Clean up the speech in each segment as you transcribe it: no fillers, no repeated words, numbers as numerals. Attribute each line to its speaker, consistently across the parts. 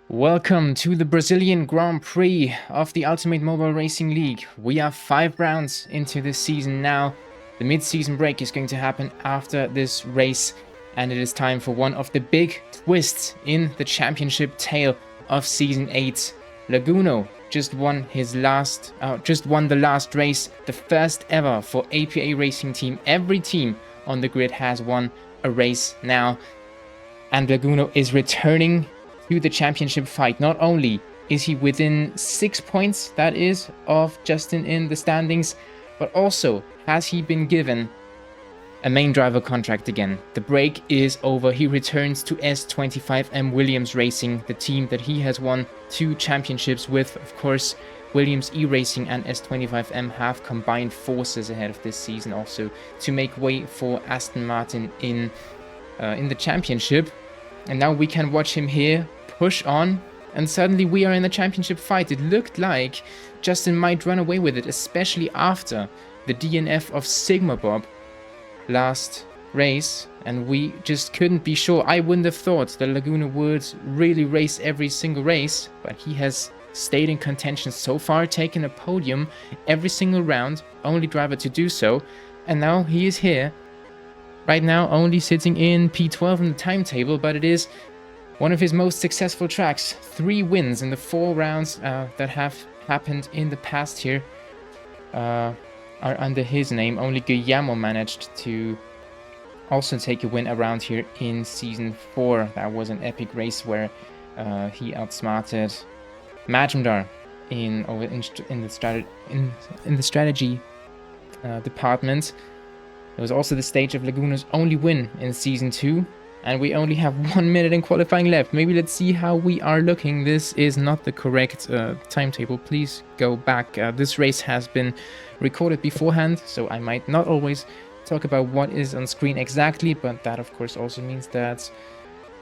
Speaker 1: Welcome to the Brazilian Grand Prix of the Ultimate Mobile Racing League. We are 5 rounds into this season now. The mid-season break is going to happen after this race, and it is time for one of the big twists in the championship tale of Season 8. Laguno just won the last race, the first ever for APA Racing Team. Every team on the grid has won a race now, and Laguno is returning to the championship fight. Not only is he within 6 points, that is, of Justin in the standings, but also has he been given a main driver contract again. The break is over. He returns to S25M Williams Racing, the team that he has won 2 championships with. Of course, Williams E-Racing and S25M have combined forces ahead of this season also to make way for Aston Martin in the championship. And now we can watch him here push on, and suddenly we are in the championship fight. It looked like Justin might run away with it, especially after the DNF of Sigma Bob last race, and we just couldn't be sure. I wouldn't have thought that Laguno would really race every single race, but he has stayed in contention so far, taken a podium every single round, only driver to do so, and now he is here. Right now only sitting in P12 in the timetable, but it is one of his most successful tracks. 3 wins in the 4 rounds that have happened in the past here are under his name. Only Guillermo managed to also take a win around here in Season 4. That was an epic race where he outsmarted Majumdar in the strategy department. It was also the stage of Laguno's only win in Season 2. And we only have 1 minute in qualifying left. Maybe let's see how we are looking. This is not the correct timetable. Please go back. This race has been recorded beforehand, so I might not always talk about what is on screen exactly, but that of course also means that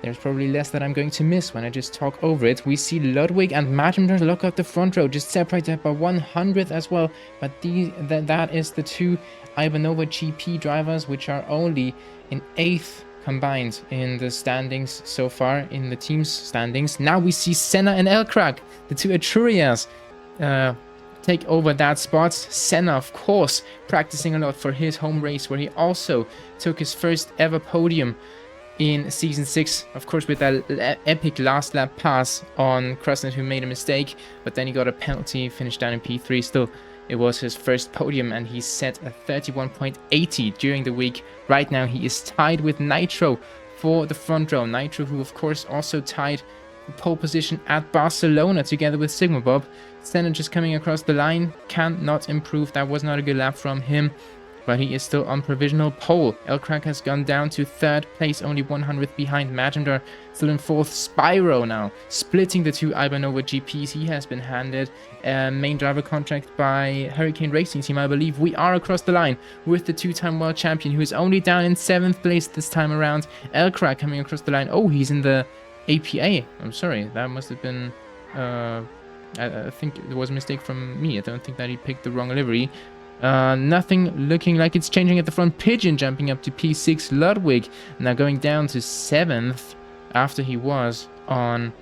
Speaker 1: there's probably less that I'm going to miss when I just talk over it. We see Ludwig and Majumdar lock out the front row, just separated by 100th as well. But that is the 2 Ivanova GP drivers, which are only in 8th combined in the standings so far, in the team's standings. Now we see Senna and Elkrak, the 2 Etrurias, take over that spot. Senna, of course, practicing a lot for his home race, where he also took his first ever podium in Season 6, of course, with that epic last lap pass on Krasnett, who made a mistake, but then he got a penalty, finished down in P3. Still, it was his first podium, and he set a 31.80 during the week. Right now, he is tied with Nitro for the front row. Nitro, who of course also tied the pole position at Barcelona together with Sigma Bob. Senna just coming across the line, cannot improve. That was not a good lap from him, but he is still on provisional pole. Elkrak has gone down to 3rd place, only 100th behind. Majumdar still in 4th. Spyro now splitting the 2 Ivanova GPs. He has been handed a main driver contract by Hurricane Racing Team, I believe. We are across the line with the 2-time world champion, who is only down in 7th place this time around. Elkrak coming across the line. Oh, he's in the APA. I'm sorry, that must have been I think it was a mistake from me. I don't think that he picked the wrong livery. Nothing looking like it's changing at the front. Pigeon jumping up to P6. Ludwig now going down to 7th after he was on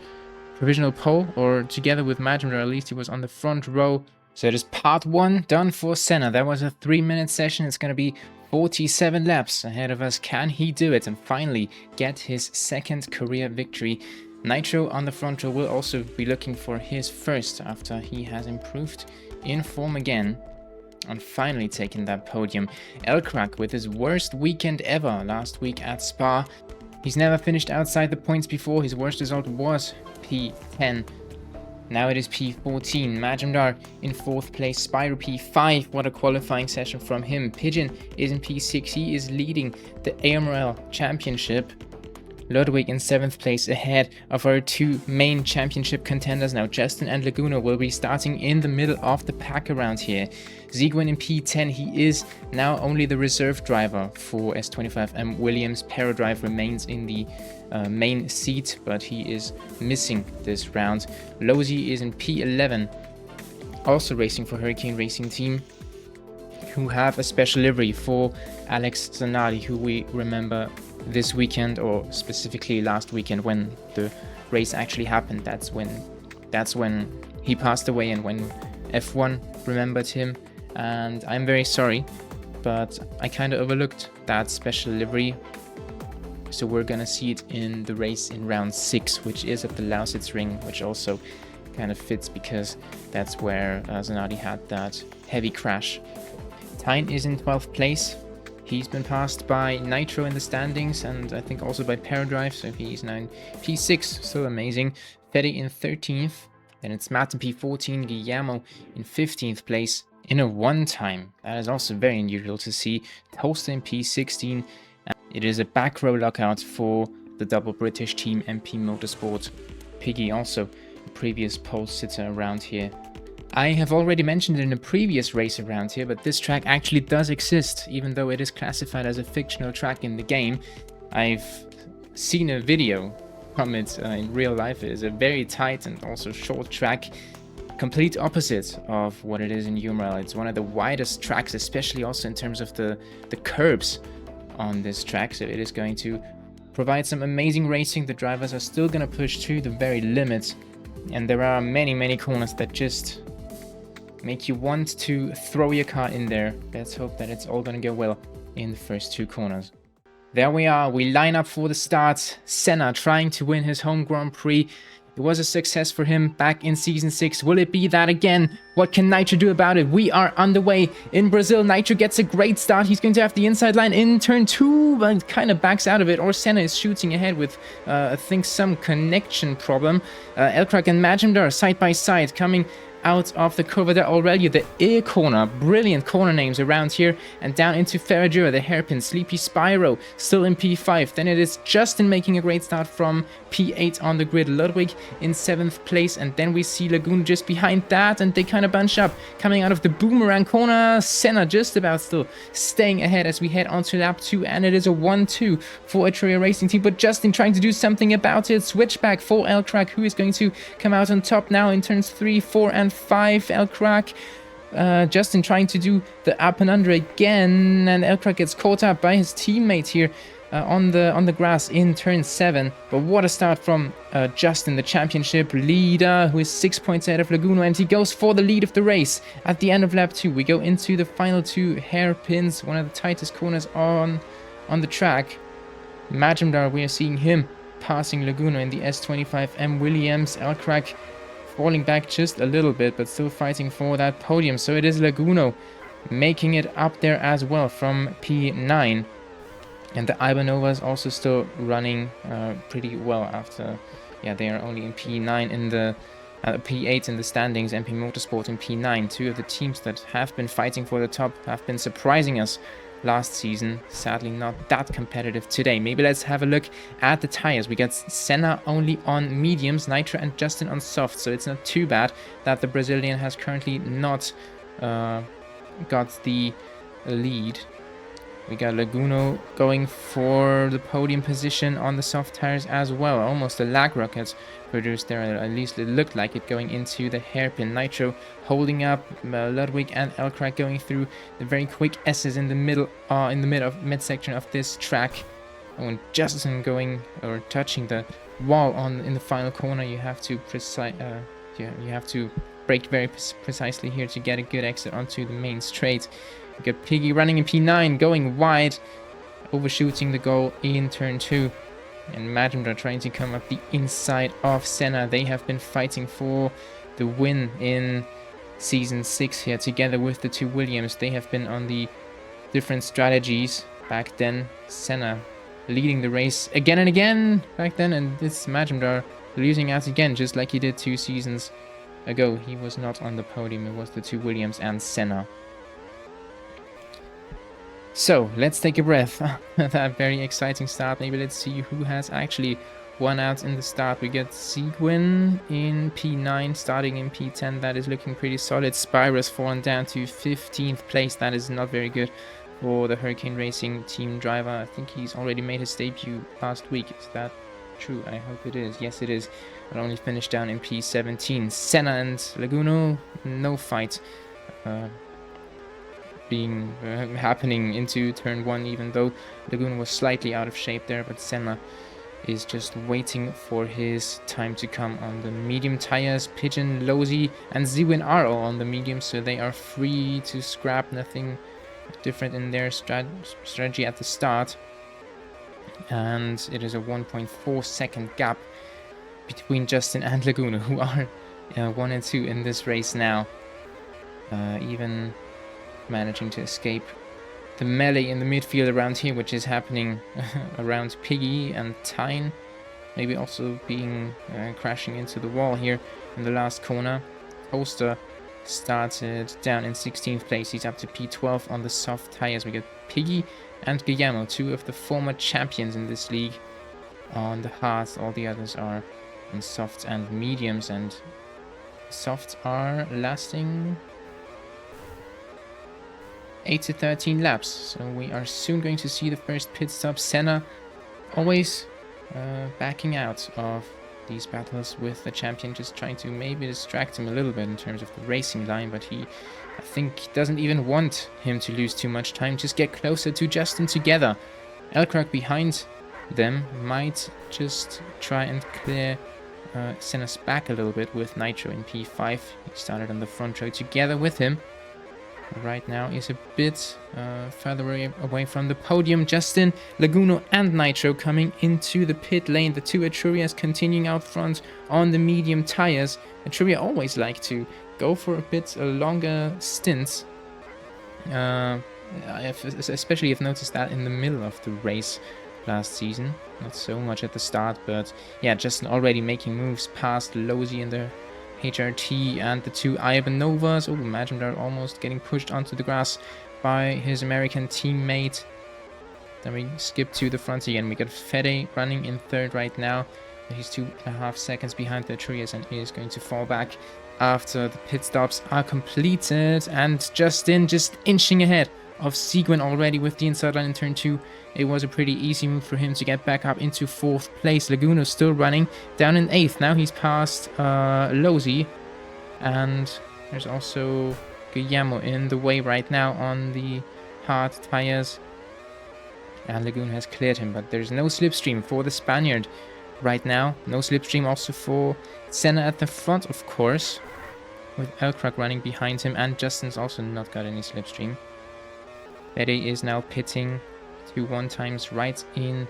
Speaker 1: provisional pole, or together with Majumdar, at least he was on the front row. So it is part 1 done for Senna. That was a 3-minute session. It's going to be 47 laps ahead of us. Can he do it and finally get his 2nd career victory? Nitro on the front row will also be looking for his first after he has improved in form again and finally taken that podium. Elkrak with his worst weekend ever last week at Spa. He's never finished outside the points before. His worst result was P10. Now it is P14. Majumdar in 4th place. Spyro P5. What a qualifying session from him. Pigeon is in P6. He is leading the UMRL Championship. Ludwig in 7th place, ahead of our 2 main championship contenders now. Justin and Laguno will be starting in the middle of the pack around here. Zegwin in P10, he is now only the reserve driver for S25M Williams. Paradrive remains in the main seat, but he is missing this round. Lozi is in P11, also racing for Hurricane Racing Team, who have a special livery for Alex Zanardi, who we remember this weekend, or specifically last weekend when the race actually happened. That's when he passed away and when F1 remembered him, and I'm very sorry, but I kind of overlooked that special livery. So we're gonna see it in the race in round 6, which is at the Lausitz-Ring, which also kind of fits because that's where Zanardi had that heavy crash. Tyne is in 12th place. He's been passed by Nitro in the standings, and I think also by Paradrive, so he's now in P6, so amazing. Fetty in 13th, then it's Matt in P14, Guillermo in 15th place in a one-time. That is also very unusual to see. Toaster in P16, and it is a back row lockout for the double British team MP Motorsport. Piggy also a previous pole sitter around here. I have already mentioned it in a previous race around here, but this track actually does exist, even though it is classified as a fictional track in the game. I've seen a video from it in real life. It is a very tight and also short track, complete opposite of what it is in UMRL. It's one of the widest tracks, especially also in terms of the curbs on this track, so it is going to provide some amazing racing. The drivers are still going to push to the very limit, and there are many corners that just make you want to throw your car in there. Let's hope that it's all gonna go well in the first 2 corners. There we are, we line up for the start. Senna trying to win his home Grand Prix. It was a success for him back in Season 6. Will it be that again? What can Nitro do about it? We are underway in Brazil. Nitro gets a great start. He's going to have the inside line in turn 2, but kind of backs out of it. Or Senna is shooting ahead with, I think, some connection problem. Elcrack and Majumdar side by side coming out of the cover there already. The ear corner, brilliant corner names around here, and down into Ferradura, the hairpin, Sleepy Spyro still in P5. Then it is Justin making a great start from P8 on the grid, Ludwig in 7th place, and then we see Laguno just behind that, and they kind of bunch up coming out of the boomerang corner. Senna just about still staying ahead as we head onto lap 2, and it is a 1-2 for Etruria Racing Team, but Justin trying to do something about it. Switchback for Elcrack, who is going to come out on top now in turns 3, 4 and 5. Elcrack, Justin trying to do the up and under again, and Elcrack gets caught up by his teammate here on the grass in turn 7. But what a start from Justin, the championship leader, who is 6 points ahead of Laguno, and he goes for the lead of the race at the end of lap 2. We go into the final 2 hairpins, one of the tightest corners on the track. Majumdar, we are seeing him passing Laguno in the S25M Williams. Elcrack falling back just a little bit, but still fighting for that podium. So it is Laguno making it up there as well from P9. And the Ibanova also still running pretty well after, they are only in P9 in the P8 in the standings, MP Motorsport in P9. 2 of the teams that have been fighting for the top have been surprising us last season. Sadly not that competitive today. Maybe let's have a look at the tires. We got Senna only on mediums, Nitro and Justin on soft, so it's not too bad that the Brazilian has currently not got the lead. We got Laguno going for the podium position on the soft tires as well. Almost a lag rocket produced there, at least it looked like it, going into the hairpin. Nitro holding up, Ludwig and Elcrack going through the very quick S's in the middle, mid-section of this track. And Justin going or touching the wall in the final corner, you have to you have to brake very precisely here to get a good exit onto the main straight. We got Piggy running in P9, going wide, overshooting the goal in turn 2. And Majumdar trying to come up the inside of Senna. They have been fighting for the win in Season 6 here, together with the 2 Williams. They have been on the different strategies back then. Senna leading the race again and again back then, and this Majumdar losing out again, just like he did 2 seasons ago. He was not on the podium, it was the 2 Williams and Senna. So let's take a breath. That very exciting start. Maybe let's see who has actually won out in the start. We get Seguin in P9, starting in P10. That is looking pretty solid. Spyro's fallen down to 15th place. That is not very good for the Hurricane Racing team driver. I think he's already made his debut last week. Is that true? I hope it is. Yes, it is. But only finished down in P17. Senna and Laguno, no fight. being happening into turn 1, even though Laguno was slightly out of shape there, but Senna is just waiting for his time to come on the medium tires. Pigeon, Lozi, and Zwin are all on the medium, so they are free to scrap. Nothing different in their strategy at the start. And it is a 1.4 second gap between Justin and Laguno, who are 1 and 2 in this race now. Even managing to escape the melee in the midfield around here, which is happening around Piggy and Tyne. Maybe also being crashing into the wall here in the last corner. Poster started down in 16th place. He's up to P12 on the soft tires. We get Piggy and Guillermo, 2 of the former champions in this league, on the hards. All the others are in softs and mediums, and softs are lasting 8 to 13 laps, so we are soon going to see the first pit stop. Senna always backing out of these battles with the champion, just trying to maybe distract him a little bit in terms of the racing line, but he, I think, doesn't even want him to lose too much time. Just get closer to Justin together. Elkrug behind them might just try and clear Senna's back a little bit with Nitro in P5. He started on the front row together with him. Right now is a bit further away from the podium. Justin, Laguno, and Nitro coming into the pit lane. The 2 Etrurias continuing out front on the medium tires. Etruria always like to go for a bit longer stints. Especially I've noticed that in the middle of the race last season. Not so much at the start, but yeah, Justin already making moves past Lozi in the HRT and the 2 Ivanovas. Oh, Majumdar almost getting pushed onto the grass by his American teammate. Then we skip to the front again. We got Fede running in 3rd right now. He's 2.5 seconds behind the Etrurias and is going to fall back after the pit stops are completed. And Justin just inching ahead of Seguin already with the inside line in turn 2. It was a pretty easy move for him to get back up into 4th place. Laguno still running down in 8th. Now he's past Lozi. And there's also Guillermo in the way right now on the hard tires. And Laguno has cleared him, but there's no slipstream for the Spaniard right now. No slipstream also for Senna at the front, of course, with Elkrug running behind him, and Justin's also not got any slipstream. Fede is now pitting to 1 times right in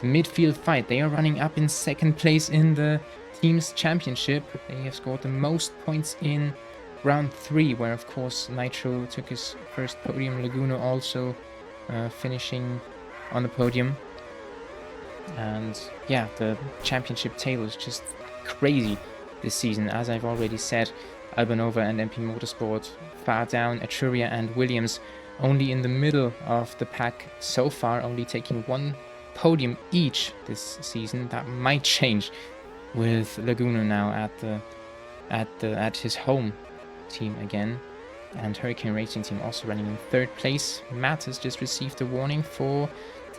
Speaker 1: the midfield fight. They are running up in 2nd place in the team's championship. They have scored the most points in round 3, where of course Nitro took his first podium. Laguno also finishing on the podium. And yeah, the championship table is just crazy this season. As I've already said, Albanova and MP Motorsport far down, Etruria and Williams only in the middle of the pack so far, only taking 1 podium each this season. That might change with Laguno now at his home team again, and Hurricane Racing Team also running in 3rd place. Matt has just received a warning for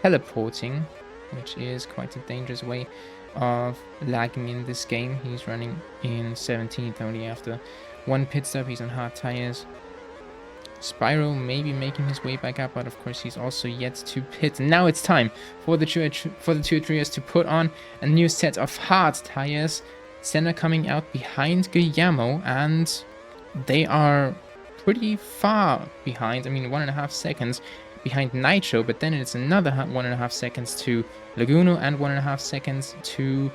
Speaker 1: teleporting, which is quite a dangerous way of lagging in this game. He's running in 17th only after 1 pit stop. He's on hard tires. Spyro maybe making his way back up, but of course he's also yet to pit. Now it's time for the two Etrurias to put on a new set of hard tires. Senna coming out behind Guillermo, and they are pretty far behind. I mean, 1.5 seconds behind Nitro, but then it's another 1.5 seconds to Laguno and 1.5 seconds to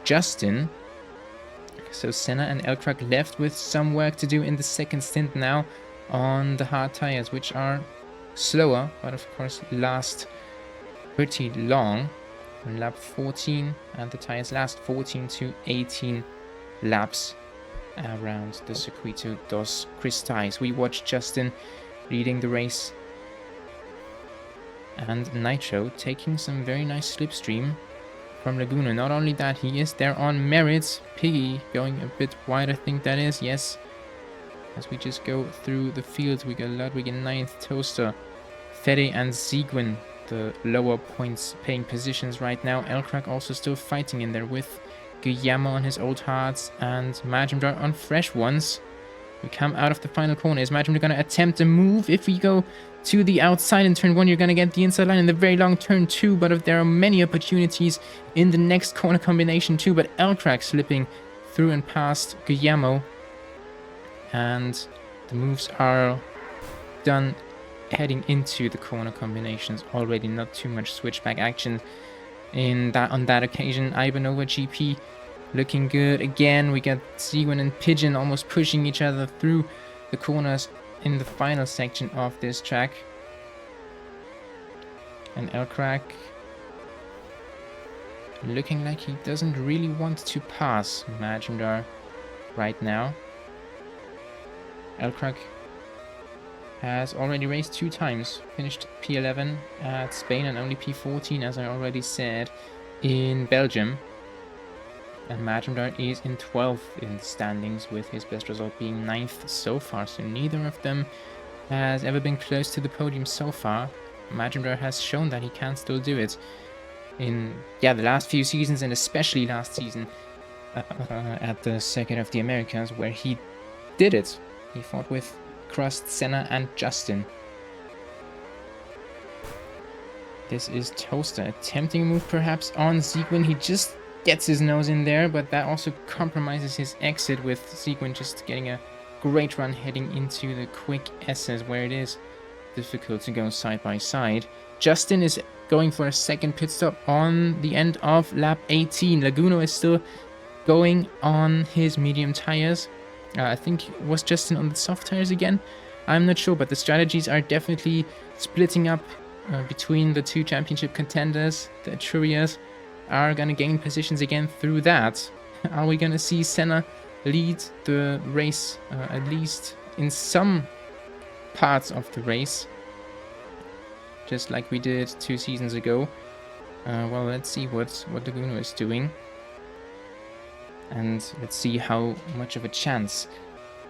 Speaker 1: Justin. So Senna and Elkrug left with some work to do in the 2nd stint now on the hard tires, which are slower, but of course last pretty long. On lap 14, and the tires last 14 to 18 laps around the Circuito dos Cristais. We watched Justin leading the race, and Nitro taking some very nice slipstream from Laguno. Not only that, he is there on merits. Piggy going a bit wide, I think that is, yes. As we just go through the fields, we got Ludwig in 9th, Toaster, Fede and Seguin, the lower points paying positions right now. Elkrug also still fighting in there with Guillermo on his old hards and Majumdar on fresh ones. We come out of the final corner. Is Majumdar going to attempt a move? If we go to the outside in turn 1, you're going to get the inside line in the very long turn 2. But there are many opportunities in the next corner combination too. But Elcrack slipping through and past Guillermo. And the moves are done heading into the corner combinations already. Not too much switchback action on that occasion. Ivanova GP looking good again. We got Seguin and Pigeon almost pushing each other through the corners in the final section of this track. And Elcrack looking like he doesn't really want to pass Majumdar right now. Elcrack has already raced 2 times, finished P11 at Spain and only P14, as I already said, in Belgium. And Majumdar is in 12th in the standings, with his best result being 9th so far. So neither of them has ever been close to the podium so far. Majumdar has shown that he can still do it in the last few seasons, and especially last season at the Circuit of the Americas, where he did it. He fought with Crust, Senna and Justin. This is Toaster attempting a move perhaps on Seguin. He just gets his nose in there, but that also compromises his exit, with Seguin just getting a great run heading into the quick S's, where it is difficult to go side by side. Justin is going for a second pit stop on the end of lap 18. Laguno is still going on his medium tires. I think it was Justin on the soft tires again. I'm not sure, but the strategies are definitely splitting up between the 2 championship contenders. The Etrurias are going to gain positions again through that. Are we going to see Senna lead the race, at least in some parts of the race, just like we did 2 seasons ago? Well, let's see what Laguno is doing. And let's see how much of a chance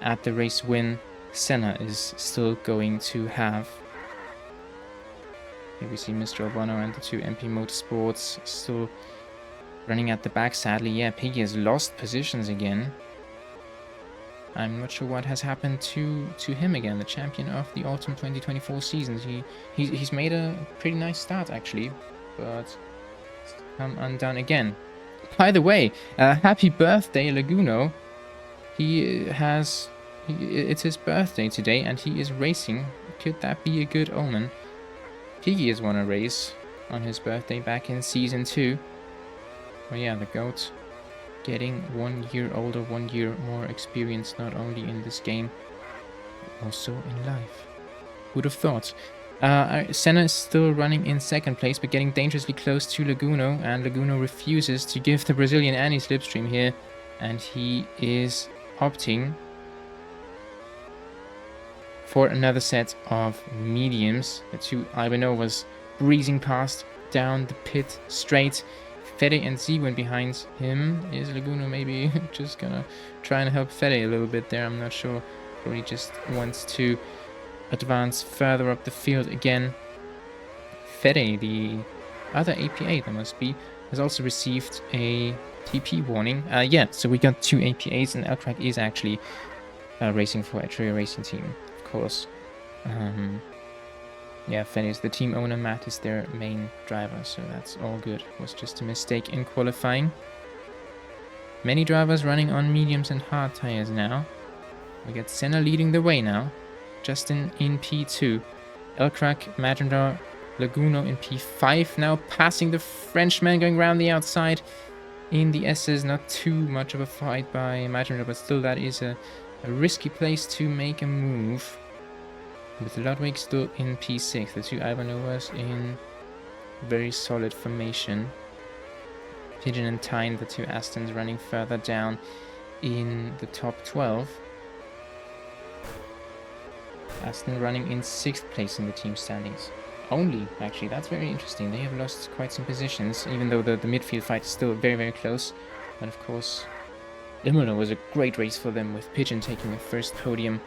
Speaker 1: at the race win Senna is still going to have. Here we see Mr. Albano and the 2 MP Motorsports still running at the back, sadly. Yeah, Piggy has lost positions again. I'm not sure what has happened to him again, the champion of the autumn 2024 seasons. He's made a pretty nice start, actually, but come undone again. By the way, happy birthday, Laguno. It's his birthday today, and he is racing. Could that be a good omen? Piggy has won a race on his birthday back in Season 2. Well, yeah, the GOAT getting 1 year older, 1 year more experience, not only in this game, but also in life. Would have thought. Senna is still running in 2nd place, but getting dangerously close to Laguno, and Laguno refuses to give the Brazilian any slipstream here, and he is opting for another set of mediums. The 2 Ivanovas breezing past down the pit straight. Fede and Seguin behind him. Is Laguno maybe just gonna try and help Fede a little bit there? I'm not sure. Or he just wants to advance further up the field again. Fede, the other APA there must be, has also received a TP warning. Yeah, so we got 2 APAs, and Elcrack is actually racing for Etruria Racing Team, of course. Yeah, Fede is the team owner, Matt is their main driver, so that's all good. It was just a mistake in qualifying. Many drivers running on mediums and hard tires now. We got Senna leading the way now. Justin in P2. Elcrack, Majumdar, Laguno in P5. Now passing the Frenchman, going around the outside in the S's. Not too much of a fight by Majumdar, but still that is a risky place to make a move. With Ludwig still in P6. The 2 Ivanovas in very solid formation. Pigeon and Tyne, the 2 Astons, running further down in the top 12. Aston running in 6th place in the team standings. Only, actually, that's very interesting. They have lost quite some positions, even though the midfield fight is still very, very close. And of course, Imola was a great race for them, with Pigeon taking the first podium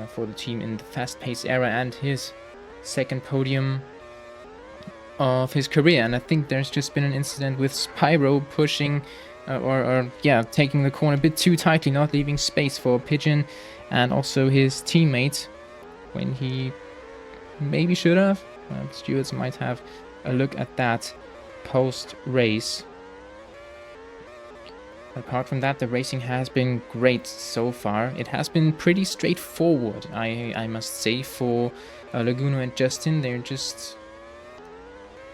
Speaker 1: for the team in the fast-paced era, and his 2nd podium of his career. And I think there's just been an incident with Spyro pushing yeah, taking the corner a bit too tightly, not leaving space for Pigeon and also his teammate when he maybe should have. Stewards might have a look at that post-race. Apart from that, the racing has been great so far. It has been pretty straightforward, I must say, for Laguno and Justin. They're just...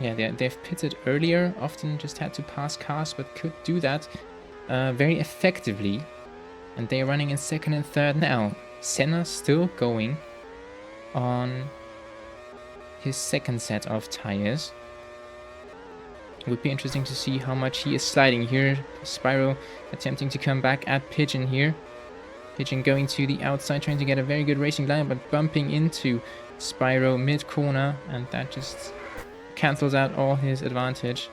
Speaker 1: yeah, they've pitted earlier, often just had to pass cars, but could do that very effectively. And they're running in second and third now. Senna still going on his second set of tires. It would be interesting to see how much he is sliding here. Spyro attempting to come back at Pigeon here. Pigeon going to the outside, trying to get a very good racing line, but bumping into Spyro mid-corner, and that just cancels out all his advantage.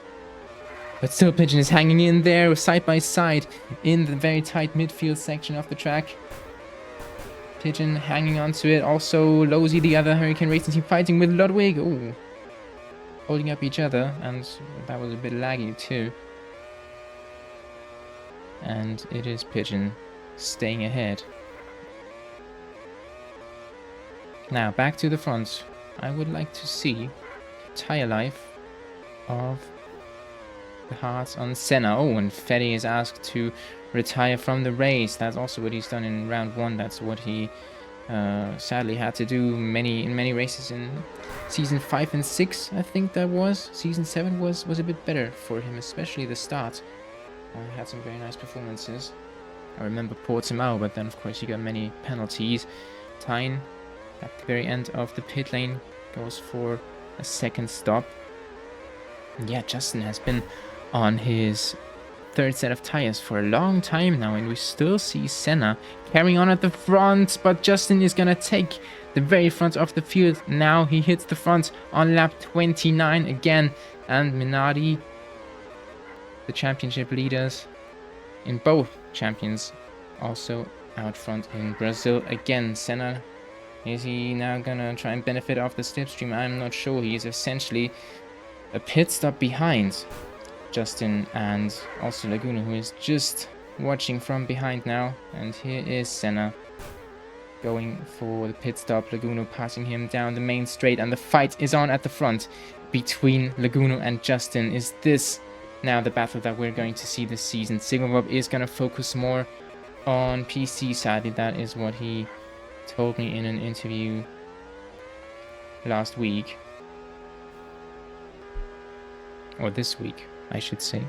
Speaker 1: But still, Pigeon is hanging in there side by side in the very tight midfield section of the track. Pigeon hanging on to it. Also, Lozy, the other Hurricane Racing team, fighting with Ludwig. Ooh. Holding up each other, and that was a bit laggy too. And it is Pigeon staying ahead. Now, back to the front. I would like to see tire life of the Hearts on Senna. Oh, and Fetty is asked to retire from the race. That's also what he's done in round 1. That's what he sadly had to do in many races in season 5 and 6. I think that was. Season 7 was a bit better for him, especially the start. He had some very nice performances. I remember Portimao, but then of course he got many penalties. Tyne at the very end of the pit lane goes for a second stop. And yeah, Justin has been on his third set of tires for a long time now, and we still see Senna carrying on at the front, but Justin is gonna take the very front of the field. Now he hits the front on lap 29 again, and Minardi, the championship leaders in both champions, also out front in Brazil again. Senna, is he now gonna try and benefit off the slipstream? I'm not sure. He is essentially a pit stop behind Justin and also Laguno, who is just watching from behind now. And here is Senna going for the pit stop. Laguno passing him down the main straight, and the fight is on at the front between Laguno and Justin. Is this now the battle that we're going to see this season? Sigma Bob is going to focus more on PC, sadly. That is what he told me in an interview last week. Or this week, I should say.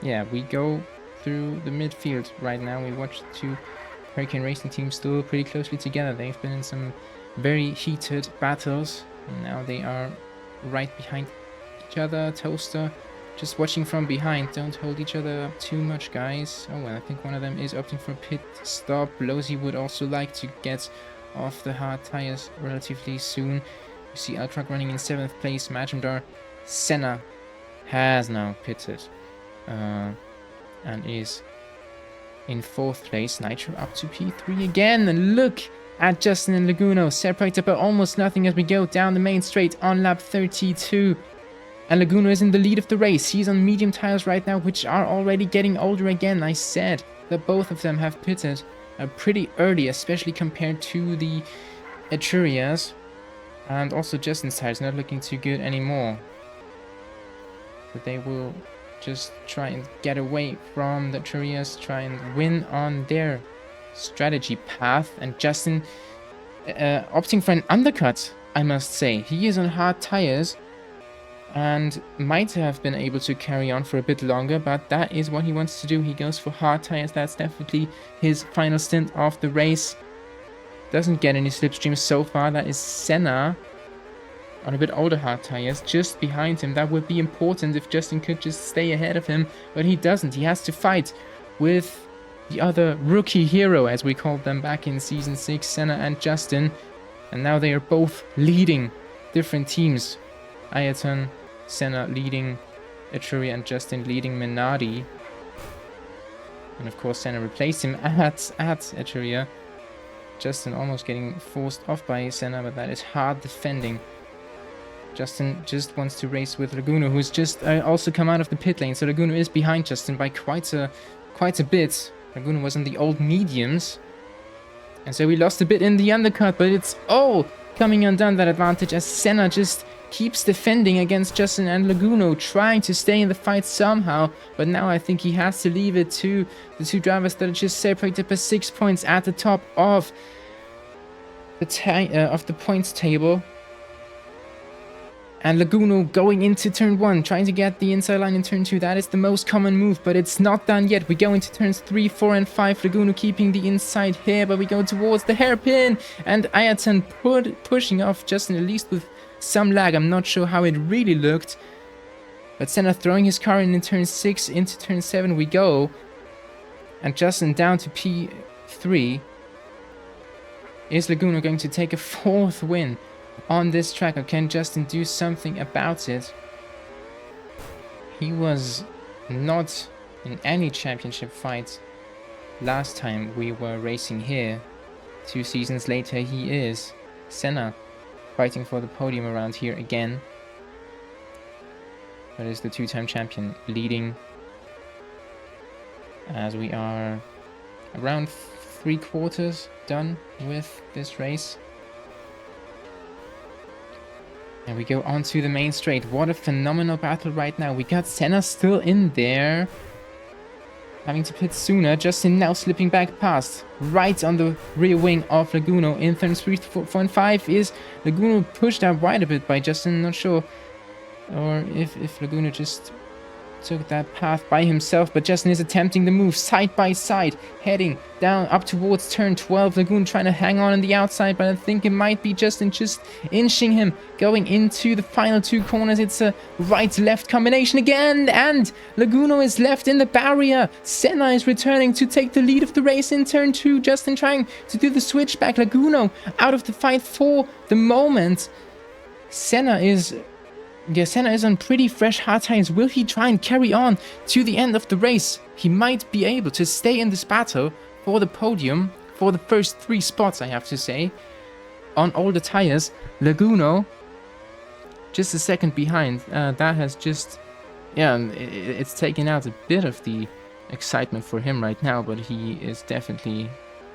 Speaker 1: Yeah, we go through the midfield right now. We watch the two Hurricane Racing teams still pretty closely together. They've been in some very heated battles, and now they are right behind each other. Toaster just watching from behind. Don't hold each other up too much, guys. Oh, well, I think one of them is opting for a pit stop. Lozy would also like to get off the hard tires relatively soon. You see Altruck running in 7th place. Majumdar. Senna has now pitted and is in 4th place. Nitro up to P3 again, and look at Justin and Laguno separated by almost nothing as we go down the main straight on lap 32. And Laguno is in the lead of the race. He's on medium tires right now, which are already getting older again. I said that both of them have pitted pretty early, especially compared to the Etrurias. And also Justin's tires not looking too good anymore. But they will just try and get away from the Etrurias, try and win on their strategy path. And Justin opting for an undercut, I must say. He is on hard tires and might have been able to carry on for a bit longer, but that is what he wants to do. He goes for hard tires. That's definitely his final stint of the race. Doesn't get any slipstreams so far. That is Senna on a bit older hard tires just behind him. That would be important if Justin could just stay ahead of him, but he doesn't. He has to fight with the other rookie hero, as we called them back in season 6, Senna and Justin, and now they are both leading different teams. Ayrton, Senna leading Etruria, and Justin leading Minardi. And of course Senna replaced him at Etruria. Justin almost getting forced off by Senna, but that is hard defending Justin just wants to race with Laguno, who's just also come out of the pit lane. So Laguno is behind Justin by quite a bit. Laguno was in the old mediums. And so we lost a bit in the undercut, but it's all coming undone, that advantage, as Senna just keeps defending against Justin and Laguno, trying to stay in the fight somehow. But now I think he has to leave it to the two drivers that are just separated by 6 points at the top of the points table. And Laguno going into turn 1, trying to get the inside line in turn 2. That is the most common move, but it's not done yet. We go into turns 3, 4, and 5. Laguno keeping the inside here, but we go towards the hairpin. And Ayrton pushing off Justin, at least with some lag. I'm not sure how it really looked. But Senna throwing his car in turn 6, into turn 7 we go. And Justin down to P3. Is Laguno going to take a 4th win on this track, or can Justin do something about it? He was not in any championship fight last time we were racing here. 2 seasons later he is. Senna fighting for the podium around here again. That is the 2-time champion leading, as we are around 3/4 done with this race. And we go on to the main straight. What a phenomenal battle right now. We got Senna still in there, having to pit sooner. Justin now slipping back past, right on the rear wing of Laguno. In turns 3, 4, and 5 is Laguno pushed out wide a bit by Justin. Not sure, or if Laguno just took that path by himself, but Justin is attempting the move side by side, heading down up towards turn 12. Laguno trying to hang on the outside, but I think it might be Justin just inching him going into the final 2 corners. It's a right-left combination again, and Laguno is left in the barrier. Senna is returning to take the lead of the race in turn 2. Justin trying to do the switchback. Laguno out of the fight for the moment. Senna is on pretty fresh hard tires. Will he try and carry on to the end of the race? He might be able to stay in this battle for the podium, for the first 3 spots, I have to say, on all the tires. Laguno just a second behind. That has just, it's taken out a bit of the excitement for him right now, but he is definitely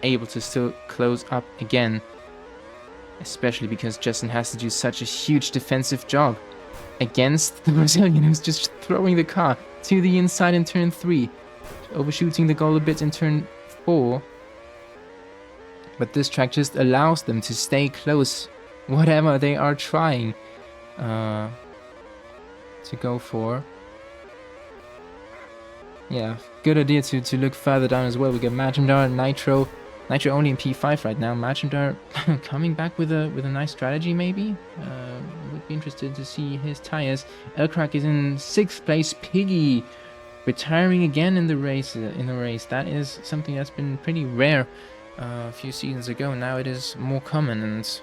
Speaker 1: able to still close up again, especially because Justin has to do such a huge defensive job against the Brazilian, who's just throwing the car to the inside in turn 3, overshooting the goal a bit in turn 4. But this track just allows them to stay close, whatever they are trying to go for. Yeah, good idea to look further down as well. We got Majumdar, Nitro only in P5 right now. Majumdar coming back with a nice strategy, maybe. Would be interested to see his tires. Elcrack is in 6th place. Piggy retiring again in the race. That is something that's been pretty rare a few seasons ago. Now it is more common, and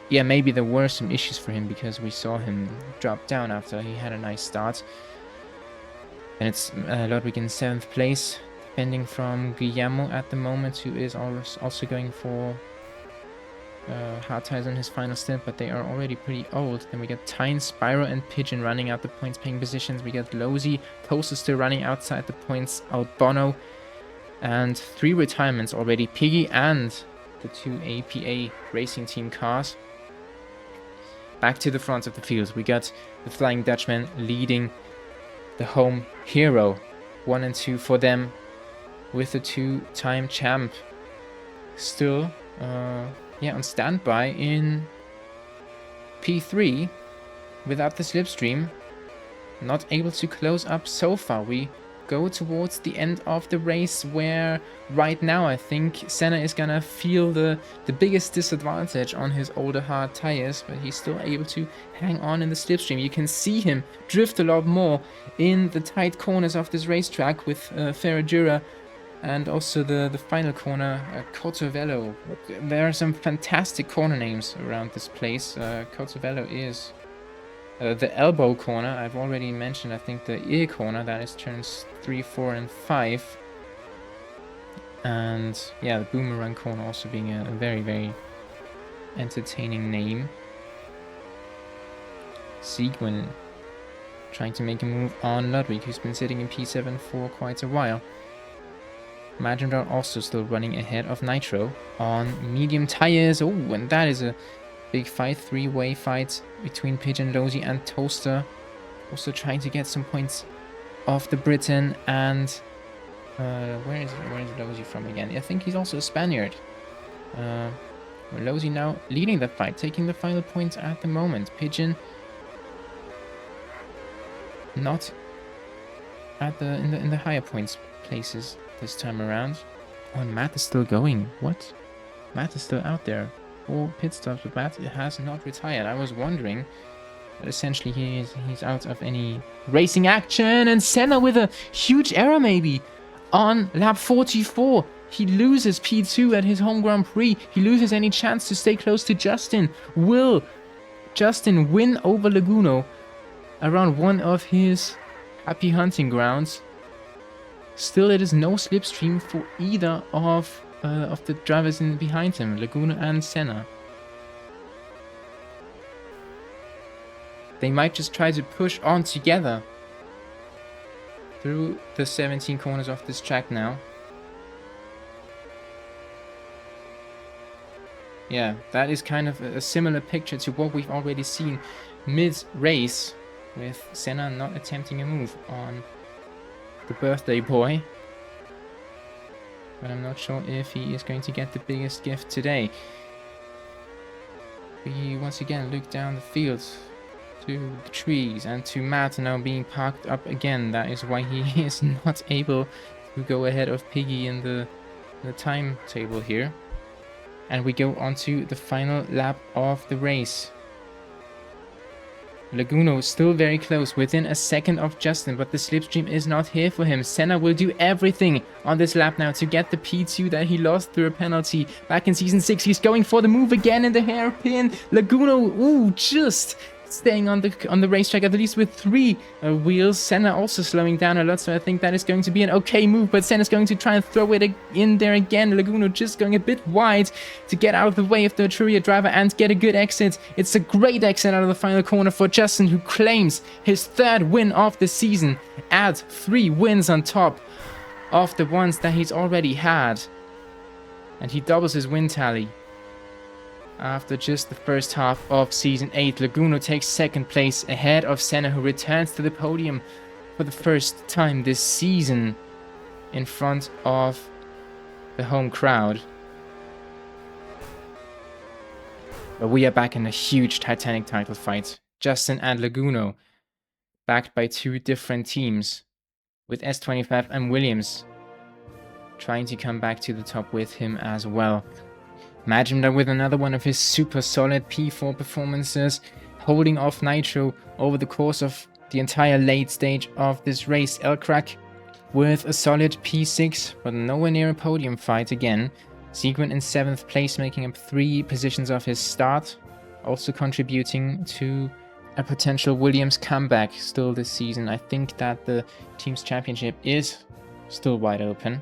Speaker 1: yeah, maybe there were some issues for him because we saw him drop down after he had a nice start. And it's Ludwig in 7th place. Pending from Guillermo at the moment, who is also going for hard tires on his final stint, but they are already pretty old. Then we got Tyne, Spyro, and Pigeon running out the points paying positions. We got Losey, Toaster still running outside the points, out Bono, and 3 retirements already. Piggy and the 2 APA racing team cars. Back to the front of the field, we got the Flying Dutchman leading the home hero. 1 and 2 for them, with the 2-time champ still on standby in P3 without the slipstream. Not able to close up so far. We go towards the end of the race, where right now I think Senna is gonna feel the biggest disadvantage on his older hard tires, but he's still able to hang on in the slipstream. You can see him drift a lot more in the tight corners of this racetrack with Ferragura, and also the final corner, Cortovello. There are some fantastic corner names around this place. Cortovello is the elbow corner. I've already mentioned, I think, the ear corner. That is turns 3, 4, and 5. And yeah, the boomerang corner also being a very, very entertaining name. Seguin trying to make a move on Ludwig, who's been sitting in P7 for quite a while. Majumdar also still running ahead of Nitro on medium tires. Oh, and that is a big fight, three-way fight between Pigeon, Lozy, and Toaster. Also trying to get some points off the Briton. And where is Lozy from again? I think he's also a Spaniard. Lozy now leading the fight, taking the final points at the moment. Pigeon not at the in the higher points places this time around. Oh, and Matt is still going. What? Matt is still out there. 4 pit stops, but Matt has not retired. I was wondering, but essentially he's out of any racing action. And Senna with a huge error maybe on lap 44. He loses P2 at his home Grand Prix. He loses any chance to stay close to Justin. Will Justin win over Laguno around one of his happy hunting grounds? Still, it is no slipstream for either of the drivers in behind him, Laguno and Senna. They might just try to push on together through the 17 corners of this track now. Yeah, that is kind of a similar picture to what we've already seen mid-race, with Senna not attempting a move on the birthday boy. But I'm not sure if he is going to get the biggest gift today. We once again look down the field to the trees and to Matt now being parked up again. That is why he is not able to go ahead of Piggy in the timetable here. And we go on to the final lap of the race. Laguno still very close, within a second of Justin, but the slipstream is not here for him. Senna will do everything on this lap now to get the P2 that he lost through a penalty back in Season 6. He's going for the move again in the hairpin. Laguno, ooh, just staying on the racetrack, at least with 3 wheels. Senna also slowing down a lot, so I think that is going to be an okay move, but Senna's going to try and throw it in there again. Laguno just going a bit wide to get out of the way of the Etruria driver and get a good exit. It's a great exit out of the final corner for Justin, who claims his 3rd win of the season. Add 3 wins on top of the ones that he's already had, and he doubles his win tally. After just the first half of Season 8, Laguno takes 2nd place ahead of Senna, who returns to the podium for the first time this season in front of the home crowd. But we are back in a huge Titanic title fight. Justin and Laguno, backed by 2 different teams, with S25 and Williams trying to come back to the top with him as well. Majumdar with another one of his super solid P4 performances, holding off Nitro over the course of the entire late stage of this race. Elcrack with a solid P6, but nowhere near a podium fight again. Seguin in 7th place, making up 3 positions off his start, also contributing to a potential Williams comeback still this season. I think that the team's championship is still wide open,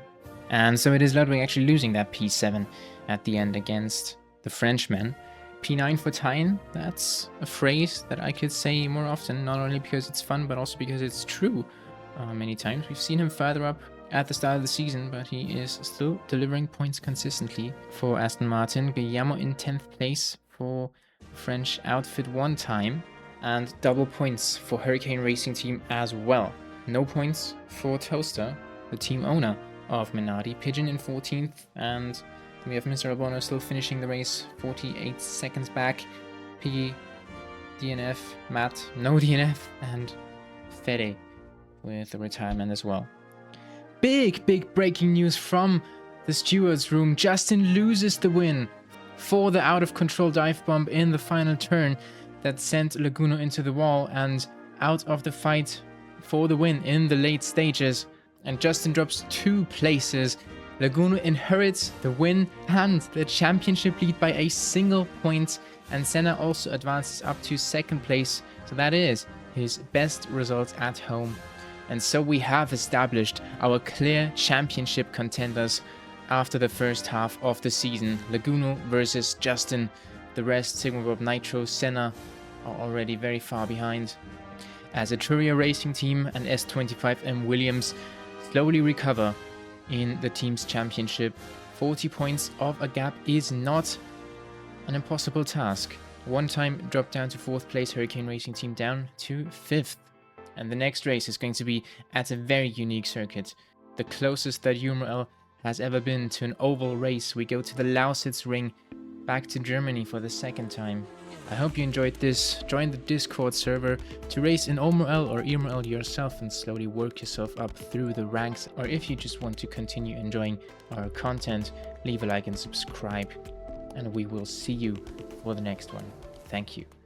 Speaker 1: and so it is Ludwig actually losing that P7 at the end against the Frenchman. P9 for Tyne, that's a phrase that I could say more often, not only because it's fun, but also because it's true many times. We've seen him further up at the start of the season, but he is still delivering points consistently for Aston Martin. Guillermo in 10th place for French outfit 1 time, and double points for Hurricane Racing Team as well. No points for Toaster, the team owner of Minardi. Pigeon in 14th, and we have Mr. Albono still finishing the race 48 seconds back. Piggy, DNF, Matt, no DNF, and Fede with the retirement as well. Big breaking news from the steward's room. Justin loses the win for the out-of-control dive bomb in the final turn that sent Laguno into the wall and out of the fight for the win in the late stages. And Justin drops 2 places. Laguno inherits the win and the championship lead by a single point, and Senna also advances up to 2nd place, so that is his best result at home. And so we have established our clear championship contenders after the first half of the season. Laguno versus Justin, the rest Sigma Bob Nitro, Senna, are already very far behind, as Etruria Racing Team and S25M Williams slowly recover in the team's championship. 40 points of a gap is not an impossible task. One time drop down to 4th place, Hurricane Racing Team down to 5th. And the next race is going to be at a very unique circuit, the closest that UMRL has ever been to an oval race. We go to the Lausitz Ring, back to Germany for the 2nd time. I hope you enjoyed this. Join the Discord server to race in UMRL or UMRL yourself and slowly work yourself up through the ranks. Or if you just want to continue enjoying our content, leave a like and subscribe. And we will see you for the next one. Thank you.